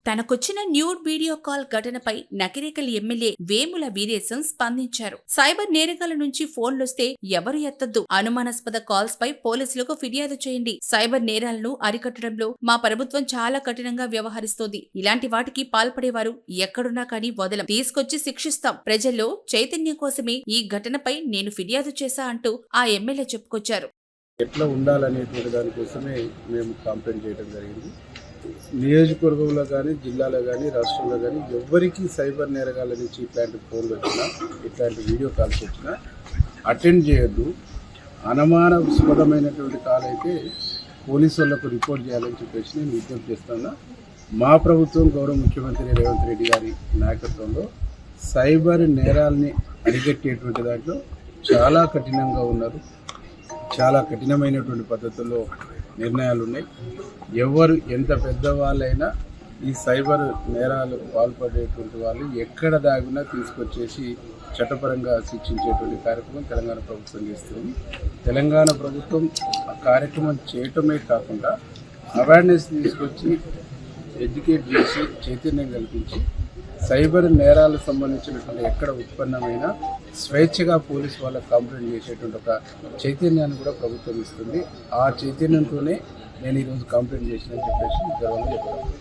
తనకొచ్చిన nude video call ఘటనపై Nakrekal MLA Vemula Veeresham స్పందించారు. Cyber నేరగాల నుంచి ఫోన్లొస్తే ఎవరు ఎత్తద్దు, అనుమానాస్పద కాల్స్ పై పోలీసులకు ఫిర్యాదు చేయండి. సైబర్ నేరాలను అరికట్టడంలో మా ప్రభుత్వం చాలా కఠినంగా వ్యవహరిస్తోంది. ఇలాంటి వాటికి పాల్పడేవారు ఎక్కడున్నా కానీ వదలం, తీసుకొచ్చి శిక్షిస్తాం. ప్రజల్లో చైతన్యం కోసమే ఈ ఘటనపై నేను ఫిర్యాదు చేశా అంటూ ఆ ఎమ్మెల్యే చెప్పుకొచ్చారు. ఎట్లా ఉండాలనేటువంటి దానికోసమే మేము కాంప్లైంట్ చేయడం జరిగింది. నియోజకవర్గంలో కానీ, జిల్లాలో కానీ, రాష్ట్రంలో కానీ ఎవరికి సైబర్ నేరగాల నుంచి ఇట్లాంటి ఫోన్లు వచ్చినా, ఇట్లాంటి వీడియో కాల్స్ వచ్చినా అటెండ్ చేయొద్దు. అనుమానాస్పదమైనటువంటి కాల్ అయితే పోలీసు వాళ్ళకు రిపోర్ట్ చేయాలని చెప్పేసి నేను విజ్ఞప్తి చేస్తున్నా. మా ప్రభుత్వం గౌరవ ముఖ్యమంత్రి రేవంత్ రెడ్డి గారి నాయకత్వంలో సైబర్ నేరాలని అరికట్టేటువంటి దాంట్లో చాలా కఠినంగా ఉన్నారు. చాలా కఠినమైనటువంటి పద్ధతుల్లో నిర్ణయాలు ఉన్నాయి. ఎవరు ఎంత పెద్దవాళ్ళైనా ఈ సైబర్ నేరాలకు పాల్పడేటువంటి వాళ్ళు ఎక్కడ దాగినా తీసుకొచ్చేసి చట్టపరంగా శిక్షించేటువంటి కార్యక్రమం తెలంగాణ ప్రభుత్వం చేస్తుంది. తెలంగాణ ప్రభుత్వం ఆ కార్యక్రమం చేయటమే కాకుండా అవేర్నెస్ తీసుకొచ్చి ఎడ్యుకేట్ చేసి చైతన్యం కల్పించి సైబర్ నేరాలకు సంబంధించినటువంటి ఎక్కడ ఉత్పన్నమైన స్వేచ్ఛగా పోలీసు వాళ్ళకు కంప్లైంట్ చేసేటువంటి ఒక చైతన్యాన్ని కూడా ప్రభుత్వం ఇస్తుంది. ఆ చైతన్యంతోనే నేను ఈరోజు కంప్లైంట్ చేసినని చెప్పేసి గర్వంగా చెప్తాను.